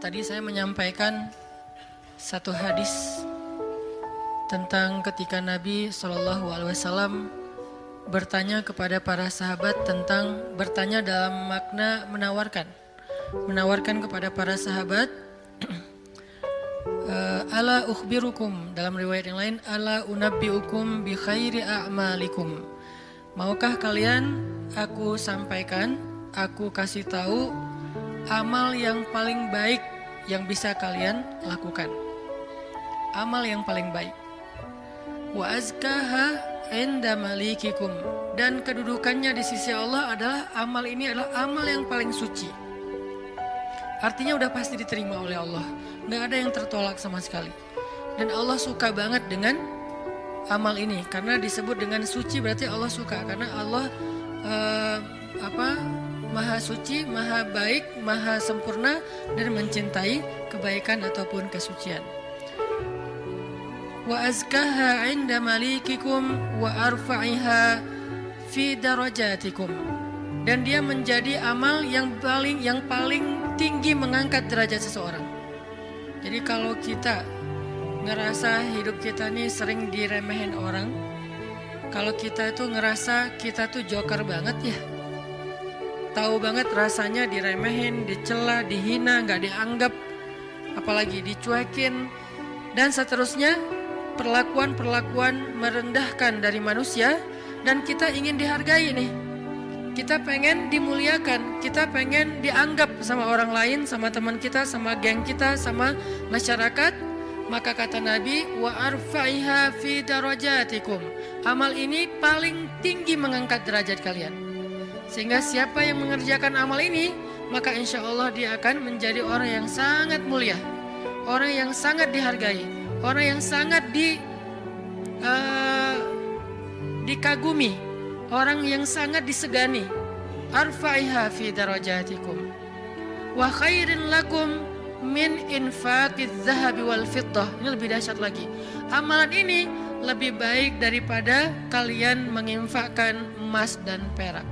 Tadi saya menyampaikan satu hadis tentang ketika Nabi SAW bertanya kepada para sahabat tentang bertanya dalam makna menawarkan kepada para sahabat ala ukhbirukum, dalam riwayat yang lain ala unabbiukum bi khairi a'malikum, maukah kalian aku sampaikan, aku kasih tahu amal yang paling baik yang bisa kalian lakukan, amal yang paling baik. Wa azkaha inda malikikum, dan kedudukannya di sisi Allah adalah amal ini adalah amal yang paling suci. Artinya udah pasti diterima oleh Allah, nggak ada yang tertolak sama sekali. Dan Allah suka banget dengan amal ini, karena disebut dengan suci berarti Allah suka, karena Allah Maha suci, maha baik, maha sempurna, dan mencintai kebaikan ataupun kesucian. Wa azkaha inda malikikum wa arfa'iha fi darajatikum, dan dia menjadi amal yang paling tinggi mengangkat derajat seseorang. Jadi kalau kita ngerasa hidup kita nih sering diremehin orang, kalau kita itu ngerasa kita tuh joker banget ya, tahu banget rasanya diremehin, dicela, dihina, gak dianggap, apalagi dicuekin, dan seterusnya, perlakuan-perlakuan merendahkan dari manusia, dan kita ingin dihargai nih. Kita pengen dimuliakan, kita pengen dianggap sama orang lain, sama teman kita, sama geng kita, sama masyarakat. Maka kata Nabi, wa arfa'iha fi darajatikum, amal ini paling tinggi mengangkat derajat kalian. Sehingga siapa yang mengerjakan amal ini, maka insya Allah dia akan menjadi orang yang sangat mulia, orang yang sangat dihargai, orang yang sangat dikagumi, orang yang sangat disegani. Arfa'iha fi darajatikum wa khairin lakum min infaqiz zahabi wal fiddah. Ini lebih dahsyat lagi. Amalan ini lebih baik daripada kalian menginfakkan emas dan perak.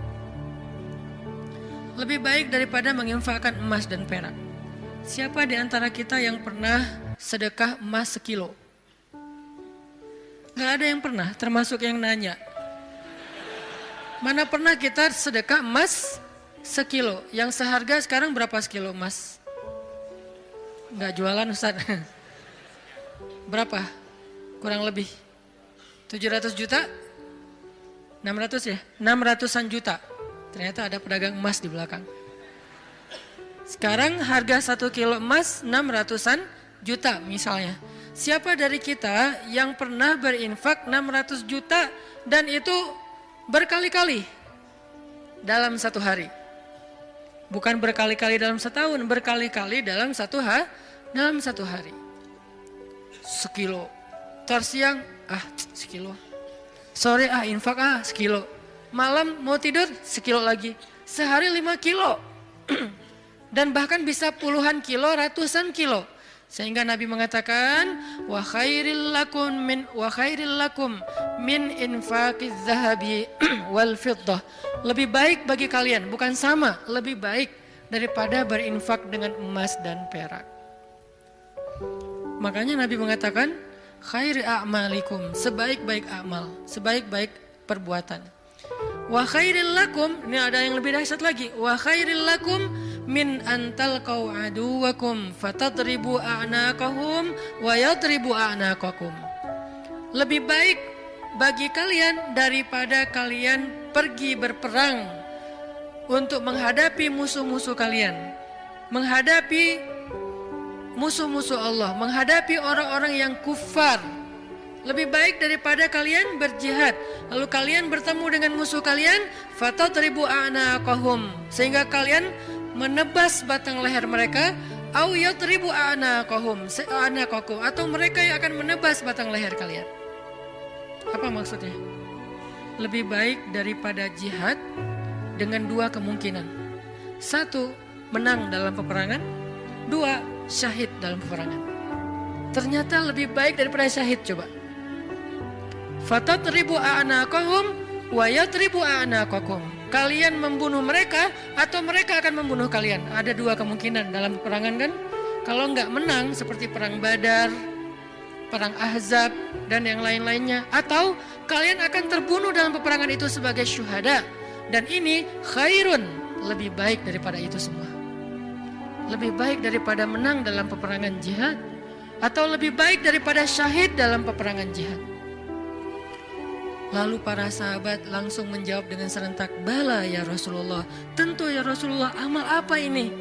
Lebih baik daripada menginfakkan emas dan perak. Siapa di antara kita yang pernah sedekah emas sekilo? Gak ada yang pernah, termasuk yang nanya. Mana pernah kita sedekah emas sekilo? Yang seharga sekarang berapa sekilo emas? Gak jualan Ustaz. Berapa? Kurang lebih 700 juta? 600 ya? 600-an juta. Ternyata ada pedagang emas di belakang. Sekarang harga 1 kilo emas 600-an juta misalnya. Siapa dari kita yang pernah berinfak 600 juta dan itu berkali-kali dalam satu hari? Bukan berkali-kali dalam setahun, berkali-kali dalam satu hari. Sekilo. Ntar siang, sekilo. Sore infak sekilo. Malam mau tidur sekilo lagi, sehari 5 kilo dan bahkan bisa puluhan kilo, ratusan kilo. Sehingga Nabi mengatakan wa khairil lakum min infaqiz zahabi wal fiddah, lebih baik bagi kalian, bukan sama, lebih baik daripada berinfak dengan emas dan perak. Makanya Nabi mengatakan khairi a'malikum, sebaik-baik amal, sebaik-baik perbuatan. Wa khairil lakum, ini ada yang lebih dahsyat lagi. Wa khairil lakum min antalqau aduwakum fatadribu a'naqahum wa yadribu a'naqakum. Lebih baik bagi kalian daripada kalian pergi berperang untuk menghadapi musuh-musuh kalian, menghadapi musuh-musuh Allah, menghadapi orang-orang yang kufar. Lebih baik daripada kalian berjihad, lalu kalian bertemu dengan musuh kalian, fatadribu a'naqahum, sehingga kalian menebas batang leher mereka, au yadribu a'naqahum, atau mereka yang akan menebas batang leher kalian. Apa maksudnya? Lebih baik daripada jihad dengan dua kemungkinan. 1, menang dalam peperangan. 2, syahid dalam peperangan. Ternyata lebih baik daripada syahid. Coba. Fatadribu a'naqahum wa yadribu a'naqakum. Kalian membunuh mereka atau mereka akan membunuh kalian. Ada dua kemungkinan dalam peperangan kan? Kalau nggak menang seperti perang Badar, perang Ahzab, dan yang lain-lainnya. Atau kalian akan terbunuh dalam peperangan itu sebagai syuhada. Dan ini khairun, lebih baik daripada itu semua. Lebih baik daripada menang dalam peperangan jihad. Atau lebih baik daripada syahid dalam peperangan jihad. Lalu para sahabat langsung menjawab dengan serentak, "Bala ya Rasulullah, tentu ya Rasulullah, amal apa ini?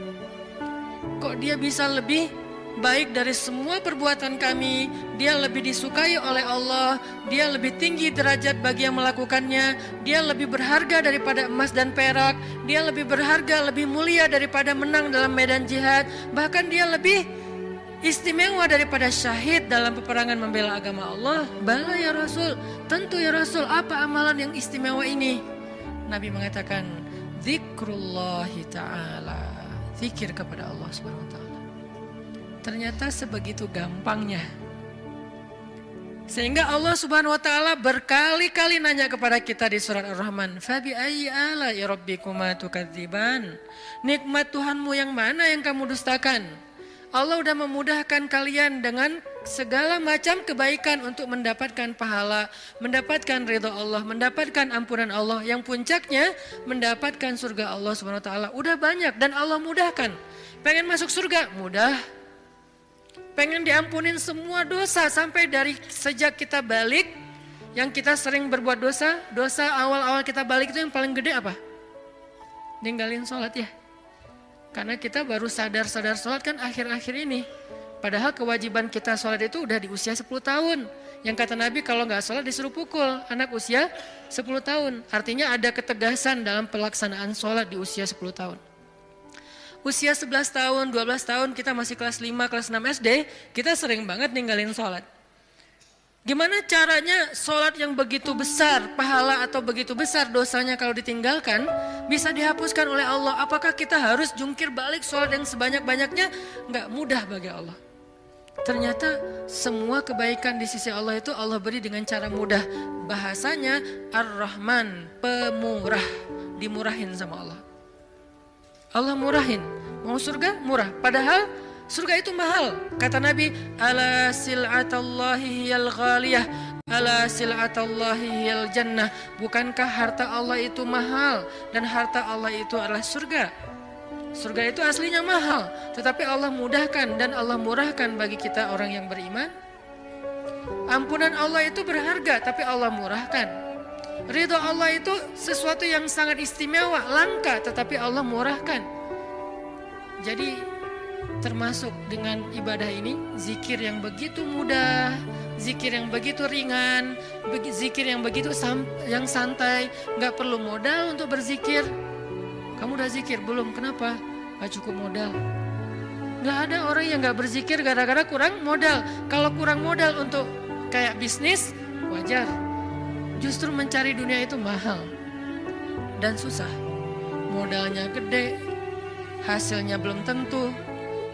Kok dia bisa lebih baik dari semua perbuatan kami? Dia lebih disukai oleh Allah, dia lebih tinggi derajat bagi yang melakukannya, dia lebih berharga daripada emas dan perak, dia lebih berharga, lebih mulia daripada menang dalam medan jihad, bahkan dia lebih istimewa daripada syahid dalam peperangan membela agama Allah." "Bala ya Rasul, tentu ya Rasul, apa amalan yang istimewa ini?" Nabi mengatakan, "Zikrullahi ta'ala." Zikir kepada Allah Subhanahu wa taala. Ternyata sebegitu gampangnya. Sehingga Allah Subhanahu wa taala berkali-kali nanya kepada kita di surat Ar-Rahman, "Fabi ayyi ala'i rabbikuma tukadziban?" Nikmat Tuhanmu yang mana yang kamu dustakan? Allah sudah memudahkan kalian dengan segala macam kebaikan untuk mendapatkan pahala, mendapatkan ridha Allah, mendapatkan ampunan Allah, yang puncaknya mendapatkan surga Allah Subhanahu wa taala. Udah banyak dan Allah mudahkan. Pengen masuk surga? Mudah. Pengen diampunin semua dosa sampai dari sejak kita balik, yang kita sering berbuat dosa awal-awal kita balik itu yang paling gede apa? Ninggalin sholat ya. Karena kita baru sadar sholat kan akhir-akhir ini. Padahal kewajiban kita sholat itu udah di usia 10 tahun. Yang kata Nabi kalau nggak sholat disuruh pukul anak usia 10 tahun. Artinya ada ketegasan dalam pelaksanaan sholat di usia 10 tahun. Usia 11 tahun, 12 tahun kita masih kelas 5, kelas 6 SD, kita sering banget ninggalin sholat. Gimana caranya sholat yang begitu besar pahala atau begitu besar dosanya kalau ditinggalkan bisa dihapuskan oleh Allah? Apakah kita harus jungkir balik sholat yang sebanyak-banyaknya? Nggak mudah bagi Allah. Ternyata semua kebaikan di sisi Allah itu Allah beri dengan cara mudah. Bahasanya Ar-Rahman, pemurah, dimurahin sama Allah. Allah murahin, mau surga murah. Padahal surga itu mahal. Kata Nabi, "Ala sil'atallahi hiyal ghaliyah, ala sil'atallahi hiyal jannah." Bukankah harta Allah itu mahal dan harta Allah itu adalah surga? Surga itu aslinya mahal, tetapi Allah mudahkan dan Allah murahkan bagi kita orang yang beriman. Ampunan Allah itu berharga, tapi Allah murahkan. Ridha Allah itu sesuatu yang sangat istimewa, langka, tetapi Allah murahkan. Jadi termasuk dengan ibadah ini, zikir yang begitu mudah, zikir yang begitu ringan, zikir yang begitu yang santai, gak perlu modal untuk berzikir. Kamu udah zikir belum? Kenapa? Gak cukup modal. Gak ada orang yang gak berzikir gara-gara kurang modal. Kalau kurang modal untuk kayak bisnis, wajar. Justru mencari dunia itu mahal dan susah. Modalnya gede, hasilnya belum tentu.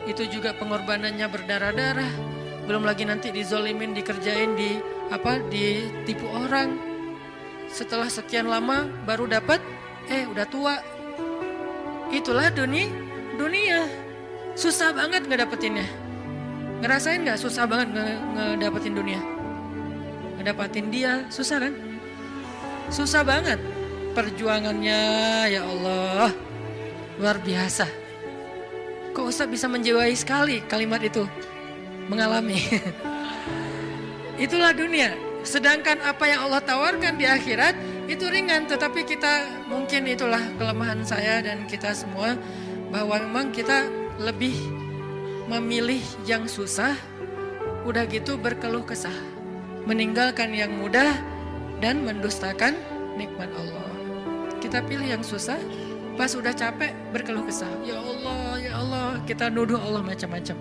Itu juga pengorbanannya berdarah-darah. Belum lagi nanti dizolimin, dikerjain, ditipu orang. Setelah sekian lama baru dapat, udah tua. Itulah dunia. Susah banget ngedapetinnya. Ngerasain gak susah banget ngedapetin dunia? Ngedapetin dia, susah kan? Susah banget. Perjuangannya ya Allah, luar biasa. Kok Ustaz bisa menjiwai sekali kalimat itu? Mengalami. Itulah dunia. Sedangkan apa yang Allah tawarkan di akhirat itu ringan. Tetapi kita, mungkin itulah kelemahan saya dan kita semua, bahwa memang kita lebih memilih yang susah, udah gitu berkeluh kesah, meninggalkan yang mudah dan mendustakan nikmat Allah. Kita pilih yang susah, pas udah capek berkeluh kesah. Ya Allah, kita nuduh Allah macam-macam.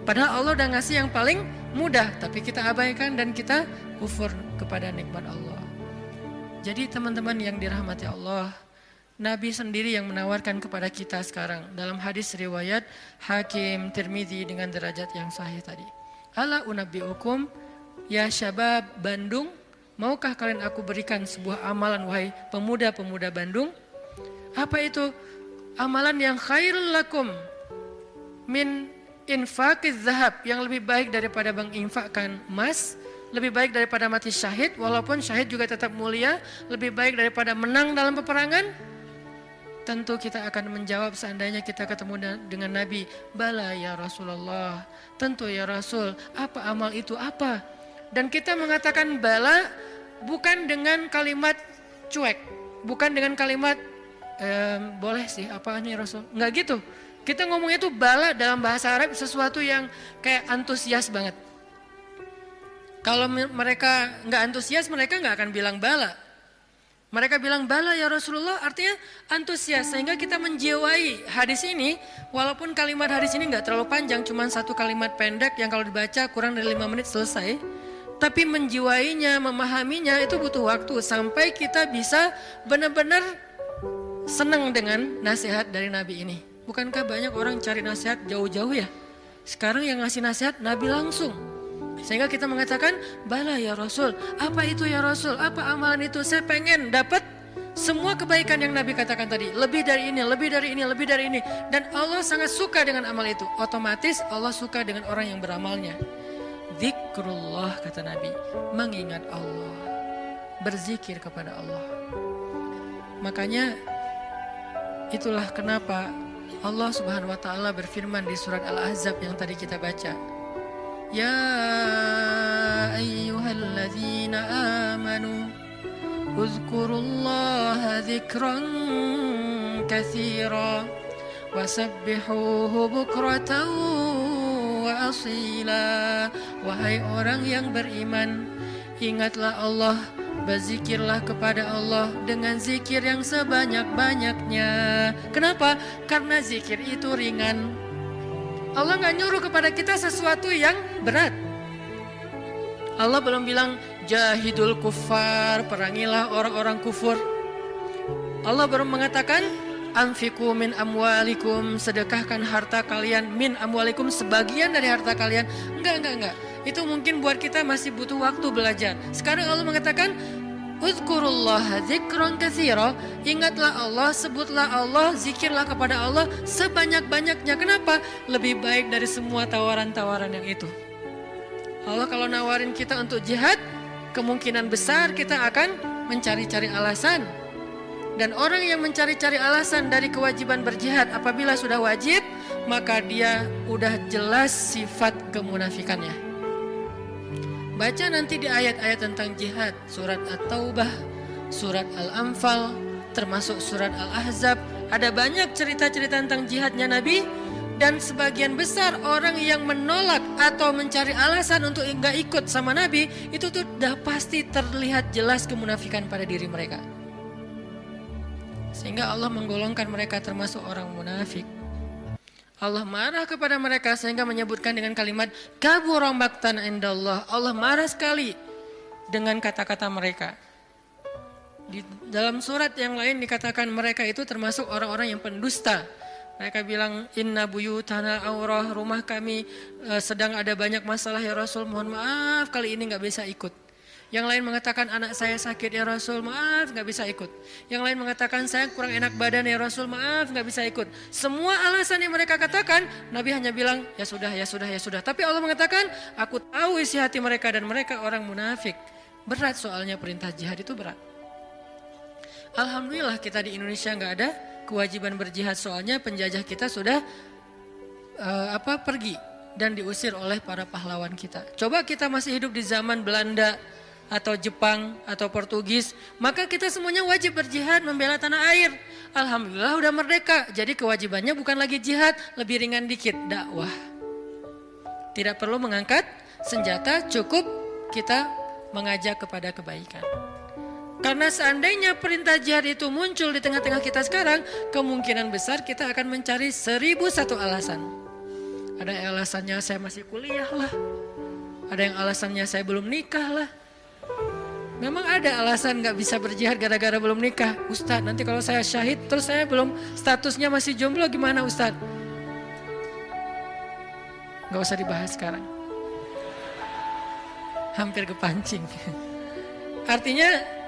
Padahal Allah udah ngasih yang paling mudah, tapi kita abaikan dan kita kufur kepada nikmat Allah. Jadi teman-teman yang dirahmati Allah, Nabi sendiri yang menawarkan kepada kita sekarang dalam hadis riwayat Hakim Tirmidzi dengan derajat yang sahih tadi. Ala unabbiukum ya syabab Bandung, maukah kalian aku berikan sebuah amalan wahai pemuda-pemuda Bandung? Apa itu? Amalan yang khairul lakum min infaqiz zahab, yang lebih baik daripada menginfakkan emas, lebih baik daripada mati syahid, walaupun syahid juga tetap mulia, lebih baik daripada menang dalam peperangan. Tentu kita akan menjawab seandainya kita ketemu dengan Nabi, bala ya Rasulullah, tentu ya Rasul, apa amal itu apa? Dan kita mengatakan bala bukan dengan kalimat cuek, bukan dengan kalimat boleh sih, apaan ya Rasul, enggak gitu. Kita ngomongnya itu bala dalam bahasa Arab sesuatu yang kayak antusias banget. Kalau mereka nggak antusias, mereka nggak akan bilang bala. Mereka bilang bala ya Rasulullah, artinya antusias. Sehingga kita menjiwai hadis ini, walaupun kalimat hadis ini nggak terlalu panjang, cuma satu kalimat pendek yang kalau dibaca kurang dari 5 menit selesai. Tapi menjiwainya, memahaminya itu butuh waktu sampai kita bisa benar-benar senang dengan nasihat dari Nabi ini. Bukankah banyak orang cari nasihat jauh-jauh ya? Sekarang yang ngasih nasihat Nabi langsung. Sehingga kita mengatakan, bala ya Rasul, apa itu ya Rasul, apa amalan itu, saya pengen dapat semua kebaikan yang Nabi katakan tadi. Lebih dari ini, lebih dari ini, lebih dari ini. Dan Allah sangat suka dengan amal itu. Otomatis Allah suka dengan orang yang beramalnya. Zikrullah kata Nabi, mengingat Allah, berzikir kepada Allah. Makanya itulah kenapa Allah Subhanahu wa taala berfirman di surat Al-Ahzab yang tadi kita baca. Ya ayyuhalladzina amanu uzkurullaha dzikran katsira wasabbihuhu bukratan wa asila. Wahai orang yang beriman, ingatlah Allah, berzikirlah kepada Allah dengan zikir yang sebanyak-banyaknya. Kenapa? Karena zikir itu ringan. Allah gak nyuruh kepada kita sesuatu yang berat. Allah belum bilang jahidul kuffar, perangilah orang-orang kufur. Allah baru mengatakan anfiqu min amwalikum, sedekahkan harta kalian, min amwalikum, sebagian dari harta kalian. Enggak. Itu mungkin buat kita masih butuh waktu belajar. Sekarang Allah mengatakan uzkurullaha dzikran katsira, ingatlah Allah, sebutlah Allah, zikirlah kepada Allah sebanyak-banyaknya. Kenapa? Lebih baik dari semua tawaran-tawaran yang itu. Allah kalau nawarin kita untuk jihad, kemungkinan besar kita akan mencari-cari alasan. Dan orang yang mencari-cari alasan dari kewajiban berjihad apabila sudah wajib, maka dia udah jelas sifat kemunafikannya. Baca nanti di ayat-ayat tentang jihad, surat At-Taubah, surat Al-Anfal, termasuk surat Al-Ahzab. Ada banyak cerita-cerita tentang jihadnya Nabi. Dan sebagian besar orang yang menolak atau mencari alasan untuk enggak ikut sama Nabi, itu tuh udah pasti terlihat jelas kemunafikan pada diri mereka. Sehingga Allah menggolongkan mereka termasuk orang munafik. Allah marah kepada mereka sehingga menyebutkan dengan kalimat kabura maqtan indallah. Allah marah sekali dengan kata-kata mereka. Di dalam surat yang lain dikatakan mereka itu termasuk orang-orang yang pendusta. Mereka bilang inna buyutana aurah, rumah kami sedang ada banyak masalah ya Rasul, mohon maaf kali ini gak bisa ikut. Yang lain mengatakan anak saya sakit ya Rasul, maaf gak bisa ikut. Yang lain mengatakan saya kurang enak badan ya Rasul, maaf gak bisa ikut. Semua alasan yang mereka katakan, Nabi hanya bilang ya sudah. Tapi Allah mengatakan aku tahu isi hati mereka dan mereka orang munafik. Berat soalnya perintah jihad itu berat. Alhamdulillah kita di Indonesia gak ada kewajiban berjihad, soalnya penjajah kita sudah pergi dan diusir oleh para pahlawan kita. Coba kita masih hidup di zaman Belanda atau Jepang atau Portugis, maka kita semuanya wajib berjihad membela tanah air. Alhamdulillah udah merdeka, jadi kewajibannya bukan lagi jihad, lebih ringan dikit, dakwah. Tidak perlu mengangkat senjata, cukup kita mengajak kepada kebaikan. Karena seandainya perintah jihad itu muncul di tengah-tengah kita sekarang, kemungkinan besar kita akan mencari 1001 alasan. Ada yang alasannya saya masih kuliah lah, ada yang alasannya saya belum nikah lah. Memang ada alasan gak bisa berjihad gara-gara belum nikah. Ustadz, nanti kalau saya syahid terus saya belum, statusnya masih jomblo gimana Ustadz? Gak usah dibahas sekarang. Hampir kepancing. Artinya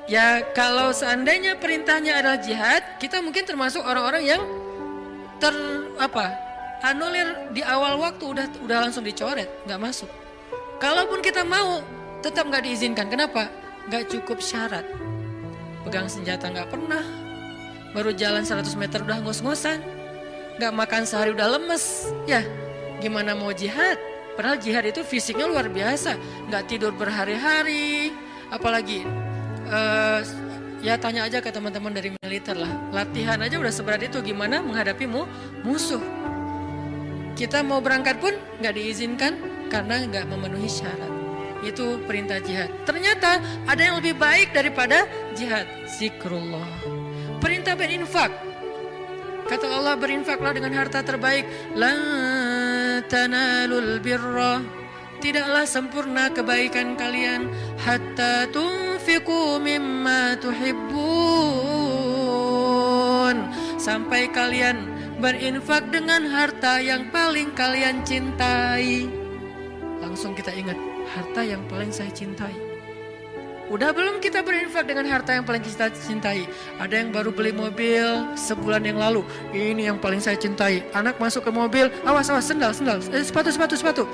ya kalau seandainya perintahnya adalah jihad, kita mungkin termasuk orang-orang yang anulir di awal waktu udah langsung dicoret, nggak masuk. Kalaupun kita mau, tetap nggak diizinkan. Kenapa? Nggak cukup syarat. Pegang senjata nggak pernah, baru jalan 100 meter udah ngos-ngosan, nggak makan sehari udah lemes. Ya, gimana mau jihad? Padahal jihad itu fisiknya luar biasa, nggak tidur berhari-hari, apalagi ya tanya aja ke teman-teman dari militer lah, latihan aja udah seberat itu, gimana menghadapi musuh. Kita mau berangkat pun nggak diizinkan karena nggak memenuhi syarat. Itu perintah jihad. Ternyata ada yang lebih baik daripada jihad, zikrullah. Perintah berinfak. Kata Allah, berinfaklah dengan harta terbaik. La tanalul birra, tidaklah sempurna kebaikan kalian hatta tunfiqu mimma tuhibbun, sampai kalian berinfak dengan harta yang paling kalian cintai. Langsung kita ingat, harta yang paling saya cintai. Udah belum kita berinfak dengan harta yang paling kita cintai? Ada yang baru beli mobil sebulan yang lalu, ini yang paling saya cintai. Anak masuk ke mobil, awas sendal, sepatu.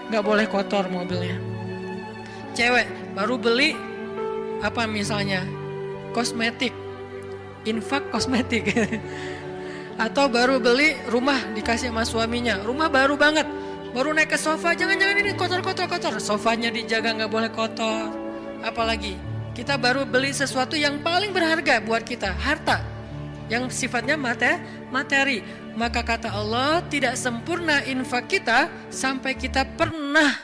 Gak boleh kotor mobilnya. Cewek baru beli apa misalnya, kosmetik, infak kosmetik. Atau baru beli rumah dikasih sama suaminya, rumah baru banget, baru naik ke sofa, jangan-jangan ini kotor, sofanya dijaga nggak boleh kotor. Apalagi kita baru beli sesuatu yang paling berharga buat kita, harta yang sifatnya materi. Maka kata Allah, tidak sempurna infak kita sampai kita pernah,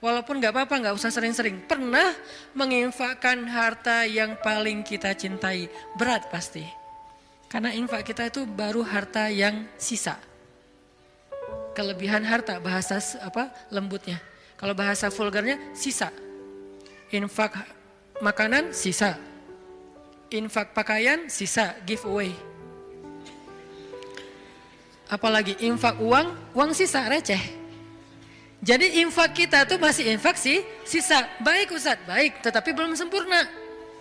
walaupun nggak apa-apa, nggak usah sering-sering, pernah menginfakkan harta yang paling kita cintai. Berat pasti. Karena infak kita itu baru harta yang sisa. Kelebihan harta, bahasa lembutnya. Kalau bahasa vulgarnya, sisa. Infak makanan, sisa. Infak pakaian, sisa, giveaway. Apalagi infak uang sisa, receh. Jadi infak kita tuh masih infak sisa. Baik Ustadz, baik, tetapi belum sempurna.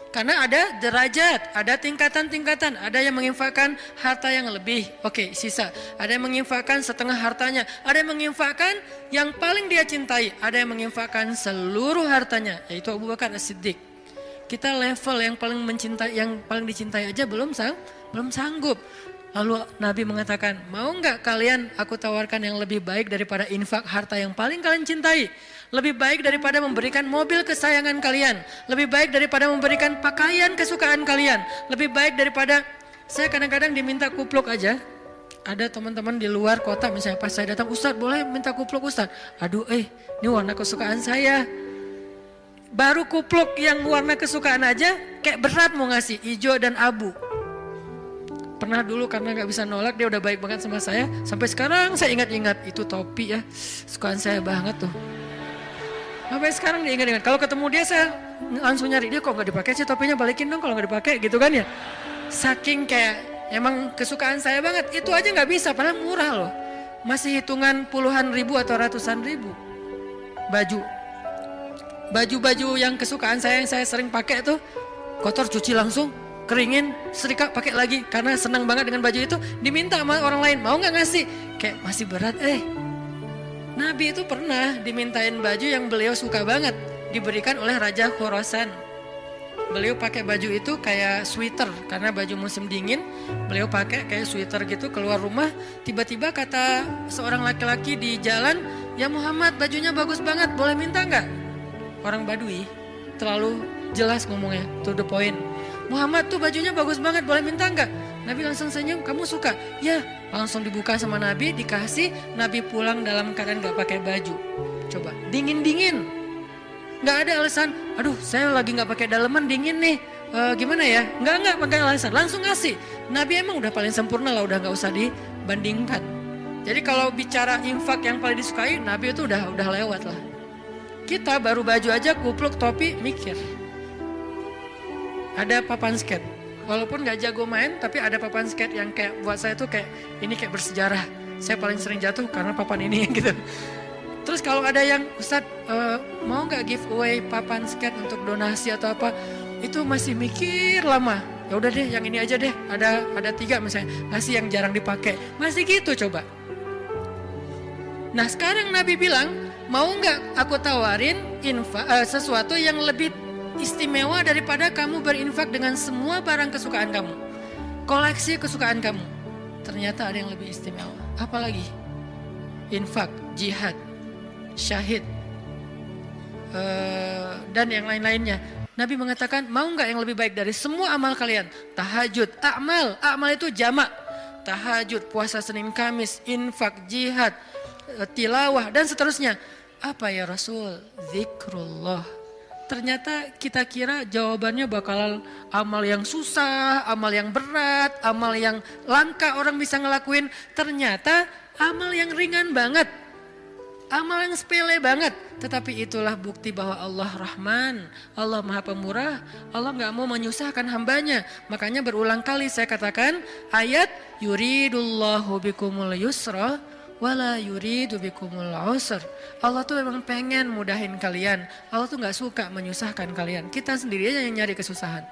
Karena ada derajat, ada tingkatan-tingkatan. Ada yang menginfakkan harta yang lebih, oke, sisa. Ada yang menginfakkan setengah hartanya. Ada yang menginfakkan yang paling dia cintai. Ada yang menginfakkan seluruh hartanya, yaitu Abu Bakar As-Siddiq. Kita level yang paling mencintai, yang paling dicintai aja belum sanggup. Lalu Nabi mengatakan, mau nggak kalian aku tawarkan yang lebih baik daripada infak harta yang paling kalian cintai? Lebih baik daripada memberikan mobil kesayangan kalian. Lebih baik daripada memberikan pakaian kesukaan kalian. Lebih baik daripada, saya kadang-kadang diminta kupluk aja. Ada teman-teman di luar kota misalnya, pas saya datang, Ustadz boleh minta kupluk Ustadz? Aduh ini warna kesukaan saya. Baru kupluk yang warna kesukaan aja kayak berat mau ngasih, hijau dan abu. Pernah dulu karena gak bisa nolak, dia udah baik banget sama saya. Sampai sekarang saya ingat-ingat, itu topi ya, sukaan saya banget tuh. Sampai sekarang dia ingat-ingat. Kalau ketemu dia saya langsung nyari, dia kok gak dipakai sih topinya, balikin dong kalau gak dipakai gitu kan ya. Saking kayak emang kesukaan saya banget, itu aja gak bisa, padahal murah loh. Masih hitungan puluhan ribu atau ratusan ribu. Baju yang kesukaan saya, yang saya sering pakai tuh, kotor cuci langsung, keringin, setrika, pakai lagi. Karena senang banget dengan baju itu, diminta sama orang lain, mau gak ngasih? Kayak masih berat Nabi itu pernah dimintain baju yang beliau suka banget, diberikan oleh Raja Khorasan. Beliau pakai baju itu kayak sweater, karena baju musim dingin, beliau pakai kayak sweater gitu, keluar rumah, tiba-tiba kata seorang laki-laki di jalan, ya Muhammad bajunya bagus banget, boleh minta nggak? Orang Badui, terlalu jelas ngomongnya, to the point. Muhammad tuh bajunya bagus banget, boleh minta nggak? Nabi langsung senyum, kamu suka? Ya, langsung dibuka sama Nabi, dikasih. Nabi pulang dalam keadaan gak pakai baju. Coba, dingin-dingin. Gak ada alasan, aduh saya lagi gak pakai daleman, dingin nih. Gimana ya? Gak pakai alasan, langsung ngasih. Nabi emang udah paling sempurna lah, udah gak usah dibandingkan. Jadi kalau bicara infak yang paling disukai, Nabi itu udah lewat lah. Kita baru baju aja, kupluk, topi, mikir. Ada papan skate. Walaupun gak jago main, tapi ada papan skate yang kayak buat saya tuh kayak ini kayak bersejarah. Saya paling sering jatuh karena papan ini gitu. Terus kalau ada yang Ustadz mau gak giveaway papan skate untuk donasi atau apa, itu masih mikir lama. Ya udah deh, yang ini aja deh. Ada 3 misalnya, ngasih yang jarang dipakai. Masih gitu coba. Nah sekarang Nabi bilang, mau nggak aku tawarin sesuatu yang lebih istimewa daripada kamu berinfak dengan semua barang kesukaan kamu, koleksi kesukaan kamu. Ternyata ada yang lebih istimewa. Apalagi? Infak, jihad, syahid, dan yang lain-lainnya. Nabi mengatakan, mau nggak yang lebih baik dari semua amal kalian? Tahajud, amal itu jamak. Tahajud, puasa Senin Kamis, infak, jihad, tilawah, dan seterusnya. Apa ya Rasul? Zikrullah. Ternyata kita kira jawabannya bakal amal yang susah, amal yang berat, amal yang langka orang bisa ngelakuin. Ternyata amal yang ringan banget, amal yang sepele banget. Tetapi itulah bukti bahwa Allah Rahman, Allah Maha Pemurah, Allah gak mau menyusahkan hambanya. Makanya berulang kali saya katakan ayat yuridullahu bikumul yusra wala yuridu bikumul usr. Allah tuh memang pengen mudahin kalian. Allah tuh gak suka menyusahkan kalian. Kita sendiri aja yang nyari kesusahan.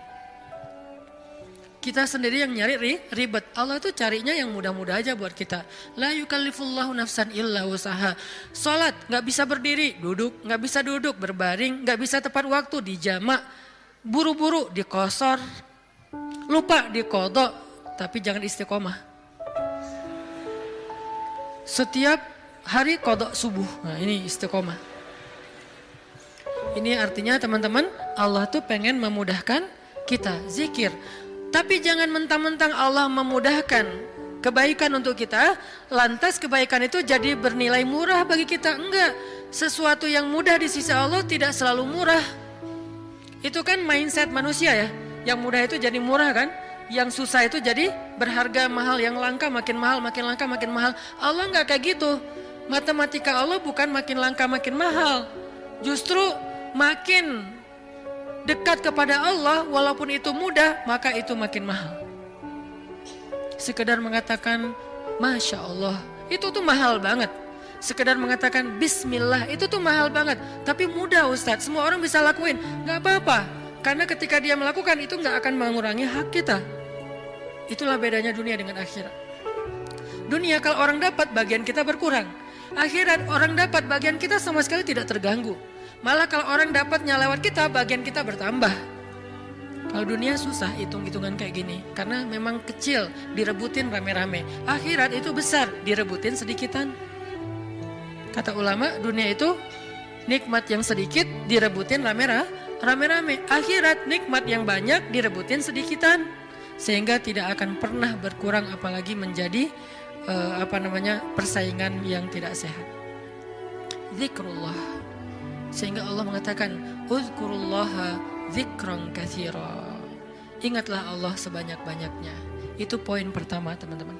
Kita sendiri yang nyari ribet. Allah tuh carinya yang mudah-mudah aja buat kita. La yukallifullahu nafsan illa usaha. Salat gak bisa berdiri, duduk. Gak bisa duduk, berbaring. Gak bisa tepat waktu, dijamak. Buru-buru, dikosor. Lupa, dikodok. Tapi jangan istiqomah. Setiap hari kodok subuh. Nah ini istiqomah. Ini artinya teman-teman, Allah tuh pengen memudahkan kita zikir. Tapi jangan mentang-mentang Allah memudahkan kebaikan untuk kita, lantas kebaikan itu jadi bernilai murah bagi kita. Enggak, sesuatu yang mudah di sisi Allah tidak selalu murah. Itu kan mindset manusia ya. Yang mudah itu jadi murah kan. Yang susah itu jadi berharga mahal, yang langka makin mahal, makin langka makin mahal. Allah nggak kayak gitu. Matematika Allah bukan makin langka makin mahal. Justru makin dekat kepada Allah, walaupun itu mudah, maka itu makin mahal. Sekedar mengatakan Masya Allah, itu tuh mahal banget. Sekedar mengatakan Bismillah, itu tuh mahal banget. Tapi mudah Ustadz, semua orang bisa lakuin. Nggak apa-apa, karena ketika dia melakukan itu nggak akan mengurangi hak kita. Itulah bedanya dunia dengan akhirat. Dunia kalau orang dapat, bagian kita berkurang. Akhirat orang dapat, bagian kita sama sekali tidak terganggu. Malah kalau orang dapatnya lewat kita, bagian kita bertambah. Kalau dunia susah hitung-hitungan kayak gini. Karena memang kecil, direbutin rame-rame. Akhirat itu besar, direbutin sedikitan. Kata ulama, dunia itu nikmat yang sedikit, direbutin rame-rame. Akhirat nikmat yang banyak, direbutin sedikitan. Sehingga tidak akan pernah berkurang, apalagi menjadi persaingan yang tidak sehat. Zikrullah. Sehingga Allah mengatakan uzkurullaha zikran katsira. Ingatlah Allah sebanyak-banyaknya. Itu poin pertama teman-teman.